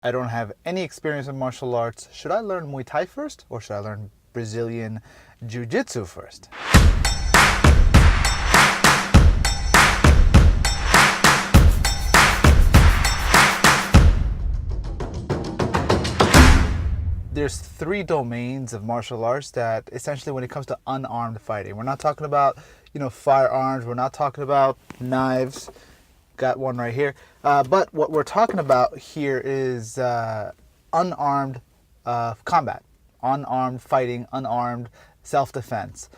I don't have any experience in martial arts. Should I learn Muay Thai first, or should I learn Brazilian Jiu Jitsu first? There's three domains of martial arts that essentially, when it comes to unarmed fighting, we're not talking about, firearms, we're not talking about knives. Got one right here. But what we're talking about here is unarmed combat, unarmed fighting, unarmed self-defense.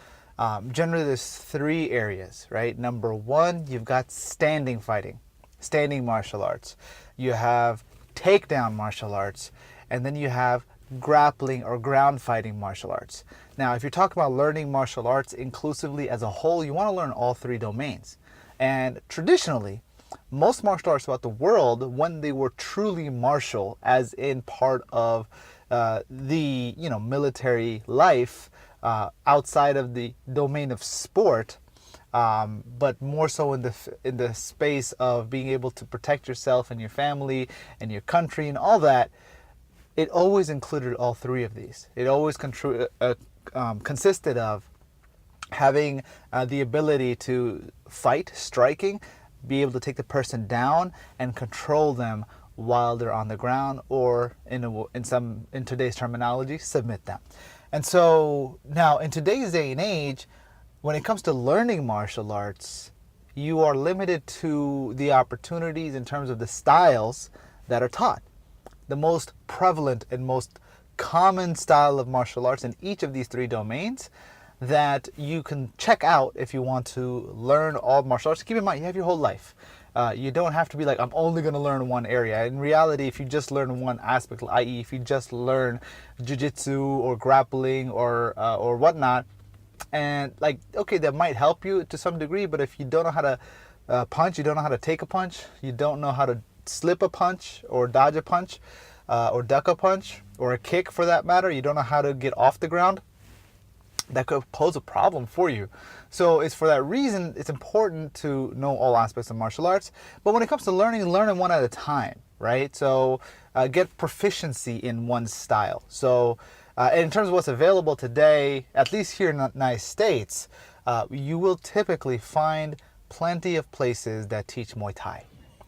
Generally, there's three areas, right? Number one, you've got standing fighting, standing martial arts. You have takedown martial arts, and then you have grappling or ground fighting martial arts. Now, if you're talking about learning martial arts inclusively as a whole, you want to learn all three domains. And traditionally, most martial arts throughout the world, when they were truly martial, as in part of the military life, outside of the domain of sport, but more so in the space of being able to protect yourself and your family and your country and all that, it always included all three of these. It always consisted of having the ability to fight, striking, be able to take the person down and control them while they're on the ground, or in today's terminology, submit them. And so now, in today's day and age, when it comes to learning martial arts, you are limited to the opportunities in terms of the styles that are taught. The most prevalent and most common style of martial arts in each of these three domains that you can check out if you want to learn all martial arts. Keep in mind, you have your whole life. You don't have to be like, I'm only going to learn one area. In reality, if you just learn one aspect, i.e. if you just learn jiu-jitsu or grappling or whatnot, and okay, that might help you to some degree, but if you don't know how to punch, you don't know how to take a punch, you don't know how to slip a punch or dodge a punch, or duck a punch, or a kick for that matter, you don't know how to get off the ground, that could pose a problem for you. So it's for that reason, it's important to know all aspects of martial arts. But when it comes to learning one at a time, right? So get proficiency in one style. So in terms of what's available today, at least here in the United States, you will typically find plenty of places that teach Muay Thai.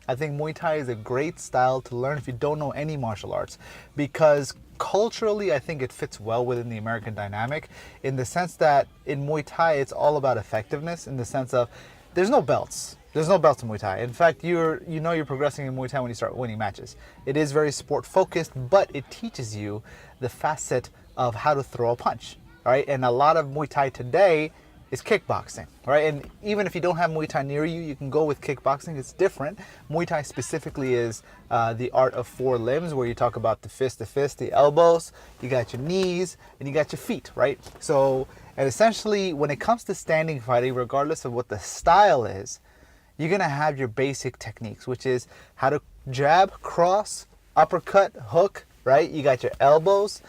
I think Muay Thai is a great style to learn if you don't know any martial arts, because culturally, I think it fits well within the American dynamic, in the sense that in Muay Thai, it's all about effectiveness, in the sense of there's no belts. There's no belts in Muay Thai. In fact, you're progressing in Muay Thai when you start winning matches. It is very sport focused, but it teaches you the facet of how to throw a punch, right? And a lot of Muay Thai today is kickboxing, right? And even if you don't have Muay Thai near you, you can go with kickboxing. It's different. Muay Thai specifically is the art of four limbs, where you talk about the fist, the elbows, you got your knees, and you got your feet, right? So, and essentially, when it comes to standing fighting, regardless of what the style is, you're gonna have your basic techniques, which is how to jab, cross, uppercut, hook, right? You got your elbows,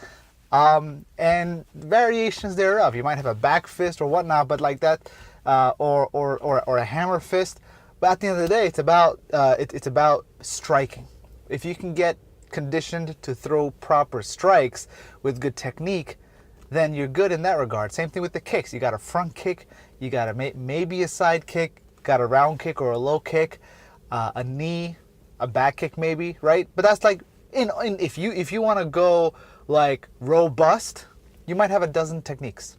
and variations thereof. You might have a back fist or whatnot, but like that, or a hammer fist. But at the end of the day, it's about striking. If you can get conditioned to throw proper strikes with good technique, then you're good in that regard. Same thing with the kicks. You got a front kick, you got a maybe a side kick, got a round kick or a low kick, a knee, a back kick maybe, right? But that's like if you want to go like robust, you might have a dozen techniques.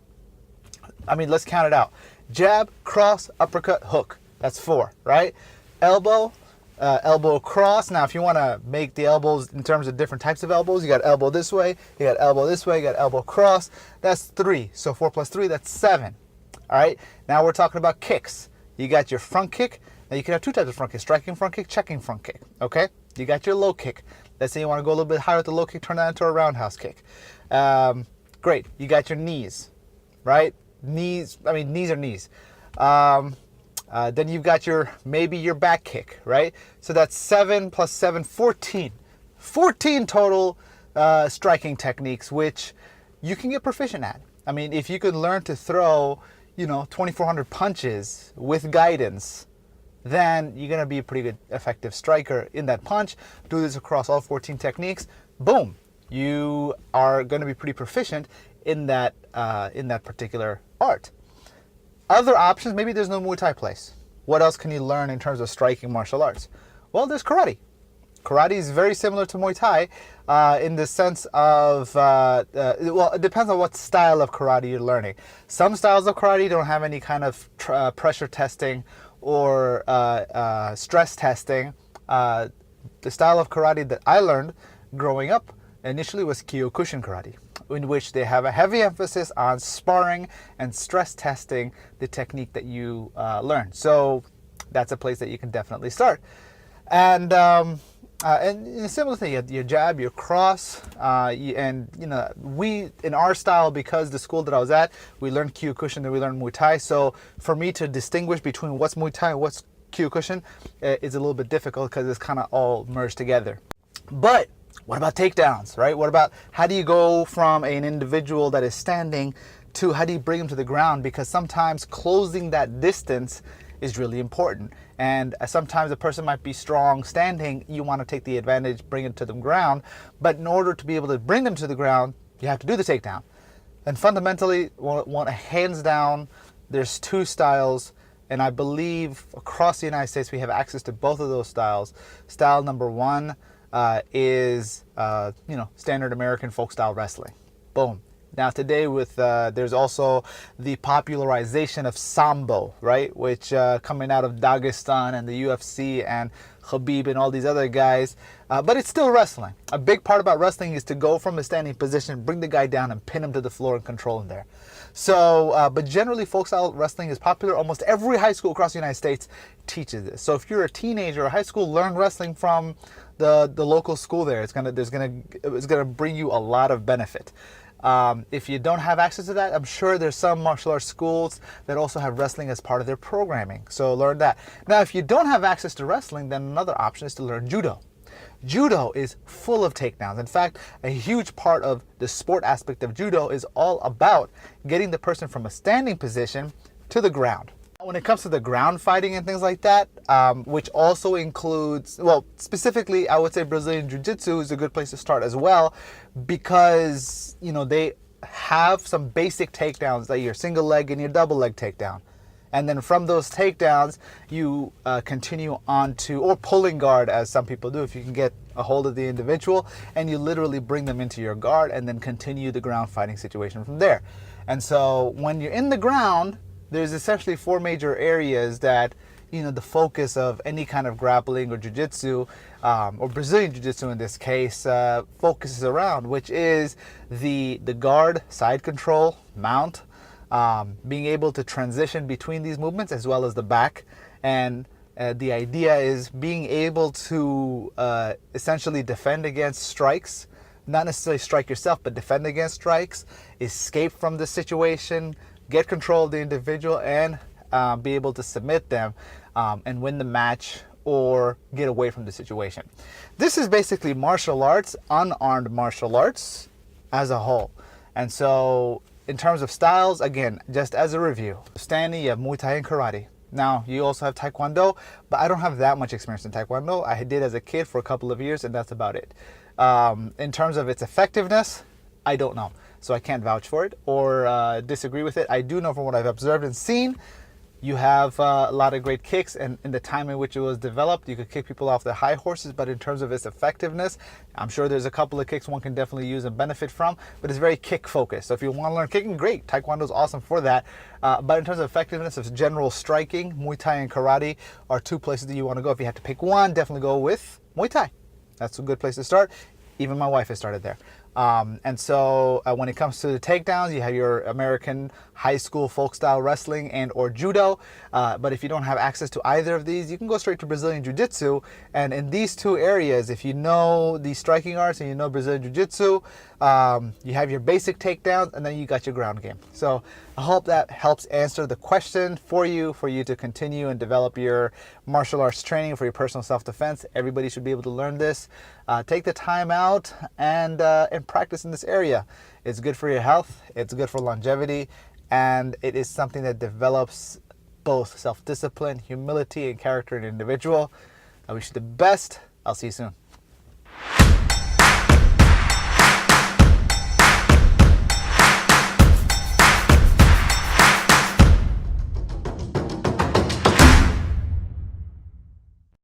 I mean, let's count it out. Jab, cross, uppercut, hook. That's 4, right? Elbow, elbow cross. Now, if you want to make the elbows in terms of different types of elbows, you got elbow this way, you got elbow this way, you got elbow cross. That's 3. So 4 plus 3, that's 7. All right? Now we're talking about kicks. You got your front kick. Now you can have 2 types of front kick: striking front kick, checking front kick. Okay? You got your low kick. Let's say you want to go a little bit higher with the low kick, turn that into a roundhouse kick. Great. You got your knees, right? Knees are knees. Then you've got maybe your back kick, right? So that's 7 plus 7, 14. 14 total striking techniques, which you can get proficient at. I mean, if you could learn to throw, 2,400 punches with guidance, then you're going to be a pretty good effective striker in that punch. Do this across all 14 techniques. Boom, you are going to be pretty proficient in that particular art. Other options, maybe there's no Muay Thai place. What else can you learn in terms of striking martial arts? Well, there's karate. Karate is very similar to Muay Thai in the sense of, well, it depends on what style of karate you're learning. Some styles of karate don't have any kind of pressure testing or stress testing. The style of karate that I learned growing up initially was Kyokushin karate, in which they have a heavy emphasis on sparring and stress testing the technique that you learn. So that's a place that you can definitely start. And a similar thing, your jab, your cross, and we in our style, because the school that I was at, we learned Kyokushin and we learned Muay Thai. So for me to distinguish between what's Muay Thai and what's Kyokushin is a little bit difficult because it's kind of all merged together. But what about takedowns, right? What about how do you go from an individual that is standing to how do you bring them to the ground? Because sometimes closing that distance is really important. And sometimes a person might be strong standing, you want to take the advantage, bring it to the ground. But in order to be able to bring them to the ground, you have to do the takedown. And fundamentally, hands down, there's two styles. And I believe across the United States, we have access to both of those styles. Style number one is standard American folk style wrestling. Boom. Now today there's also the popularization of Sambo, right? Which coming out of Dagestan and the UFC and Khabib and all these other guys. But it's still wrestling. A big part about wrestling is to go from a standing position, bring the guy down and pin him to the floor and control him there. So, but generally folk style wrestling is popular. Almost every high school across the United States teaches this. So if you're a teenager or high school, learn wrestling from the local school there. It's gonna bring you a lot of benefit. If you don't have access to that, I'm sure there's some martial arts schools that also have wrestling as part of their programming. So learn that. Now, if you don't have access to wrestling, then another option is to learn Judo. Judo is full of takedowns. In fact, a huge part of the sport aspect of Judo is all about getting the person from a standing position to the ground. When it comes to the ground fighting and things like that, which also includes, well, specifically, I would say Brazilian Jiu Jitsu is a good place to start as well, because, they have some basic takedowns, like your single leg and your double leg takedown. And then from those takedowns, you continue on to, or pulling guard, as some people do, if you can get a hold of the individual, and you literally bring them into your guard and then continue the ground fighting situation from there. And so when you're in the ground, there's essentially four major areas that, the focus of any kind of grappling or jiu-jitsu, or Brazilian jiu-jitsu in this case, focuses around, which is the guard, side control, mount, being able to transition between these movements as well as the back. And the idea is being able to essentially defend against strikes, not necessarily strike yourself, but defend against strikes, escape from the situation, get control of the individual, and be able to submit them and win the match or get away from the situation. This is basically martial arts, unarmed martial arts as a whole. And so in terms of styles, again, just as a review, standing, you have Muay Thai and karate. Now, you also have Taekwondo, but I don't have that much experience in Taekwondo. I did as a kid for a couple of years, and that's about it. In terms of its effectiveness, I don't know. So I can't vouch for it or disagree with it. I do know from what I've observed and seen, you have a lot of great kicks, and in the time in which it was developed, you could kick people off their high horses, but in terms of its effectiveness, I'm sure there's a couple of kicks one can definitely use and benefit from, but it's very kick focused. So if you want to learn kicking, great. Taekwondo is awesome for that. But in terms of effectiveness of general striking, Muay Thai and karate are two places that you want to go. If you have to pick one, definitely go with Muay Thai. That's a good place to start. Even my wife has started there. And so when it comes to the takedowns, you have your American high school folk style wrestling and or judo. But if you don't have access to either of these, you can go straight to Brazilian Jiu Jitsu. And in these two areas, if you know the striking arts and you know Brazilian Jiu Jitsu, you have your basic takedowns and then you got your ground game. So I hope that helps answer the question for you to continue and develop your martial arts training for your personal self-defense. Everybody should be able to learn this. Take the time out and practice in this area. It's good for your health, it's good for longevity, and it is something that develops both self-discipline, humility, and character in an individual. I wish you the best. I'll see you soon.